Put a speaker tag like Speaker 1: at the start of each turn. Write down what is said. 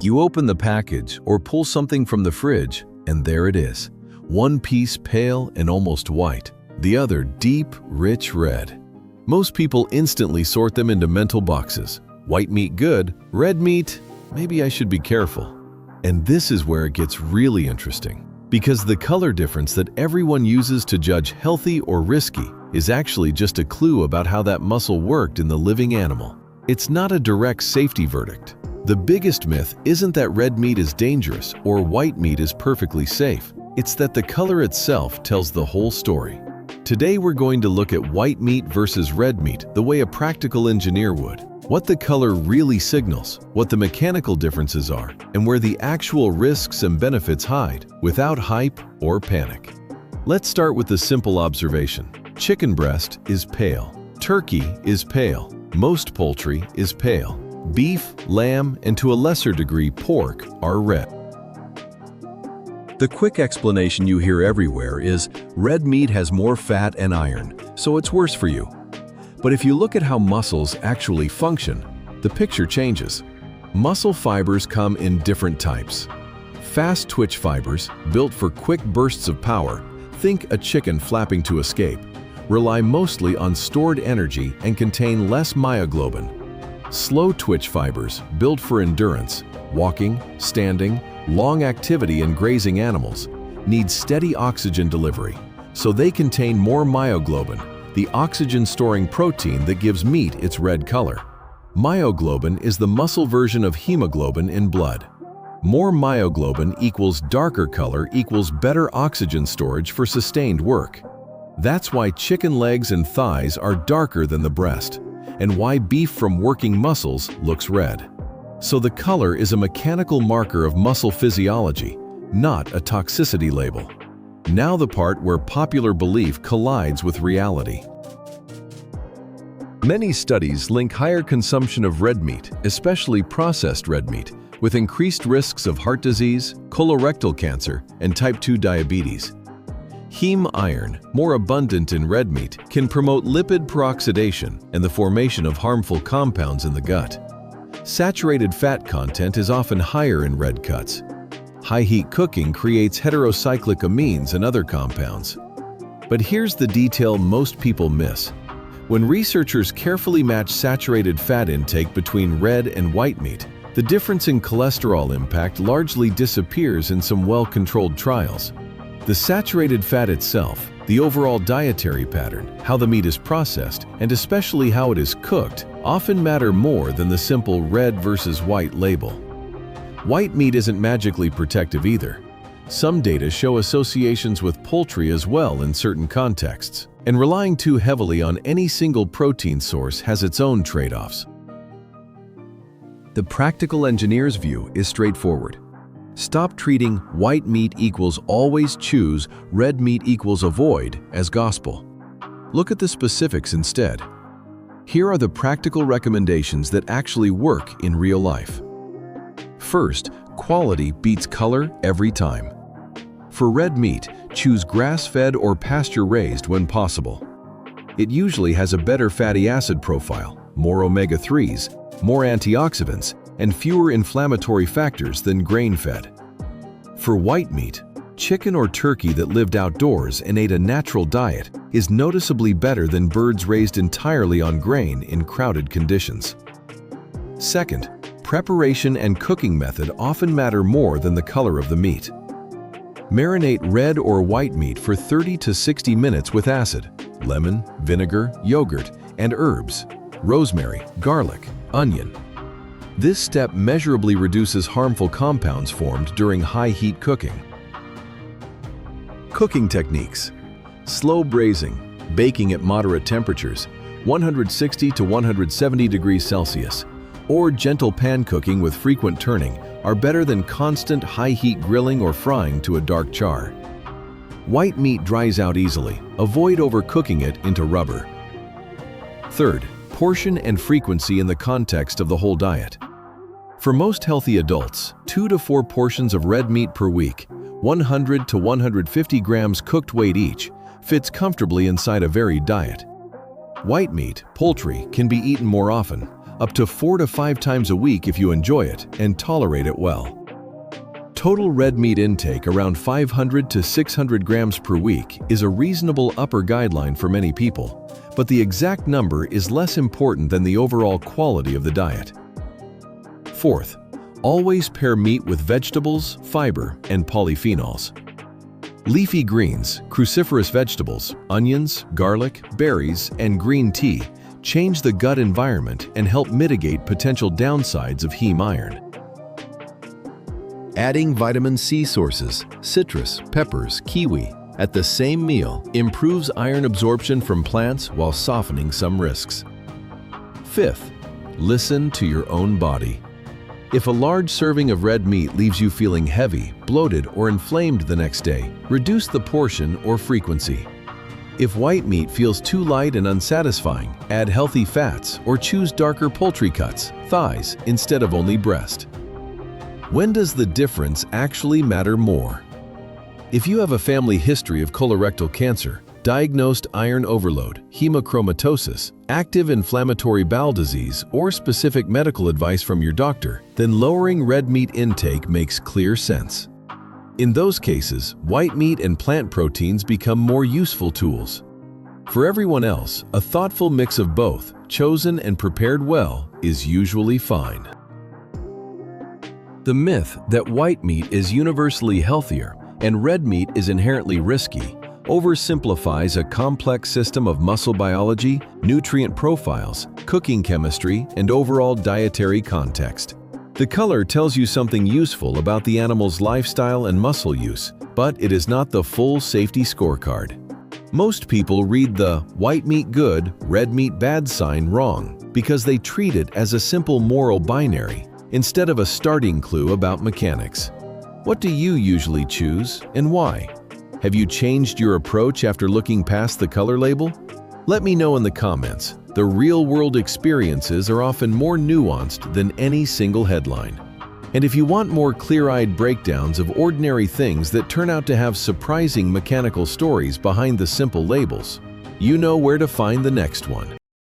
Speaker 1: You open the package or pull something from the fridge, and there it is. One piece pale and almost white, the other deep, rich red. Most people instantly sort them into mental boxes. White meat good, red meat, maybe I should be careful. And this is where it gets really interesting, because the color difference that everyone uses to judge healthy or risky is actually just a clue about how that muscle worked in the living animal. It's not a direct safety verdict. The biggest myth isn't that red meat is dangerous or white meat is perfectly safe. It's that the color itself tells the whole story. Today we're going to look at white meat versus red meat the way a practical engineer would. What the color really signals, what the mechanical differences are, and where the actual risks and benefits hide, without hype or panic. Let's start with the simple observation. Chicken breast is pale. Turkey is pale. Most poultry is pale. Beef, lamb, and to a lesser degree pork are red.
Speaker 2: The quick explanation you hear everywhere is red meat has more fat and iron, so it's worse for you. But if you look at how muscles actually function, the picture changes. Muscle fibers come in different types. Fast twitch fibers, built for quick bursts of power, think a chicken flapping to escape, rely mostly on stored energy and contain less myoglobin. Slow twitch fibers, built for endurance, walking, standing, long activity and grazing animals, need steady oxygen delivery, so they contain more myoglobin, the oxygen-storing protein that gives meat its red color. Myoglobin is the muscle version of hemoglobin in blood. More myoglobin equals darker color equals better oxygen storage for sustained work. That's why chicken legs and thighs are darker than the breast, and why beef from working muscles looks red. So the color is a mechanical marker of muscle physiology, not a toxicity label. Now the part where popular belief collides with reality. Many studies link higher consumption of red meat, especially processed red meat, with increased risks of heart disease, colorectal cancer, and type 2 diabetes. Heme iron, more abundant in red meat, can promote lipid peroxidation and the formation of harmful compounds in the gut. Saturated fat content is often higher in red cuts. High-heat cooking creates heterocyclic amines and other compounds. But here's the detail most people miss. When researchers carefully match saturated fat intake between red and white meat, the difference in cholesterol impact largely disappears in some well-controlled trials. The saturated fat itself, the overall dietary pattern, how the meat is processed, and especially how it is cooked, often matter more than the simple red versus white label. White meat isn't magically protective either. Some data show associations with poultry as well in certain contexts, and relying too heavily on any single protein source has its own trade-offs. The practical engineer's view is straightforward. Stop treating white meat equals always choose, red meat equals avoid as gospel. Look at the specifics instead. Here are the practical recommendations that actually work in real life. First, quality beats color every time. For red meat, choose grass-fed or pasture-raised when possible. It usually has a better fatty acid profile, more omega-3s, more antioxidants, and fewer inflammatory factors than grain-fed. For white meat, chicken or turkey that lived outdoors and ate a natural diet is noticeably better than birds raised entirely on grain in crowded conditions. Second, preparation and cooking method often matter more than the color of the meat. Marinate red or white meat for 30 to 60 minutes with acid, lemon, vinegar, yogurt, and herbs, rosemary, garlic, onion. This step measurably reduces harmful compounds formed during high-heat cooking. Cooking techniques: slow braising, baking at moderate temperatures, 160 to 170 degrees Celsius, or gentle pan cooking with frequent turning are better than constant high-heat grilling or frying to a dark char. White meat dries out easily. Avoid overcooking it into rubber. Third, portion and frequency in the context of the whole diet. For most healthy adults, 2 to 4 portions of red meat per week, 100 to 150 grams cooked weight each, fits comfortably inside a varied diet. White meat, poultry, can be eaten more often, up to 4 to 5 times a week if you enjoy it and tolerate it well. Total red meat intake around 500 to 600 grams per week is a reasonable upper guideline for many people, but the exact number is less important than the overall quality of the diet. Fourth, always pair meat with vegetables, fiber, and polyphenols. Leafy greens, cruciferous vegetables, onions, garlic, berries, and green tea change the gut environment and help mitigate potential downsides of heme iron. Adding vitamin C sources, citrus, peppers, kiwi, at the same meal improves iron absorption from plants while softening some risks. Fifth, listen to your own body. If a large serving of red meat leaves you feeling heavy, bloated, or inflamed the next day, reduce the portion or frequency. If white meat feels too light and unsatisfying, add healthy fats or choose darker poultry cuts, thighs, instead of only breast. When does the difference actually matter more? If you have a family history of colorectal cancer, diagnosed iron overload, hemochromatosis, active inflammatory bowel disease, or specific medical advice from your doctor, then lowering red meat intake makes clear sense. In those cases, white meat and plant proteins become more useful tools. For everyone else, a thoughtful mix of both, chosen and prepared well, is usually fine. The myth that white meat is universally healthier and red meat is inherently risky oversimplifies a complex system of muscle biology, nutrient profiles, cooking chemistry, and overall dietary context. The color tells you something useful about the animal's lifestyle and muscle use, but it is not the full safety scorecard. Most people read the white meat good, red meat bad sign wrong because they treat it as a simple moral binary instead of a starting clue about mechanics. What do you usually choose and why? Have you changed your approach after looking past the color label? Let me know in the comments. The real-world experiences are often more nuanced than any single headline. And if you want more clear-eyed breakdowns of ordinary things that turn out to have surprising mechanical stories behind the simple labels, you know where to find the next one.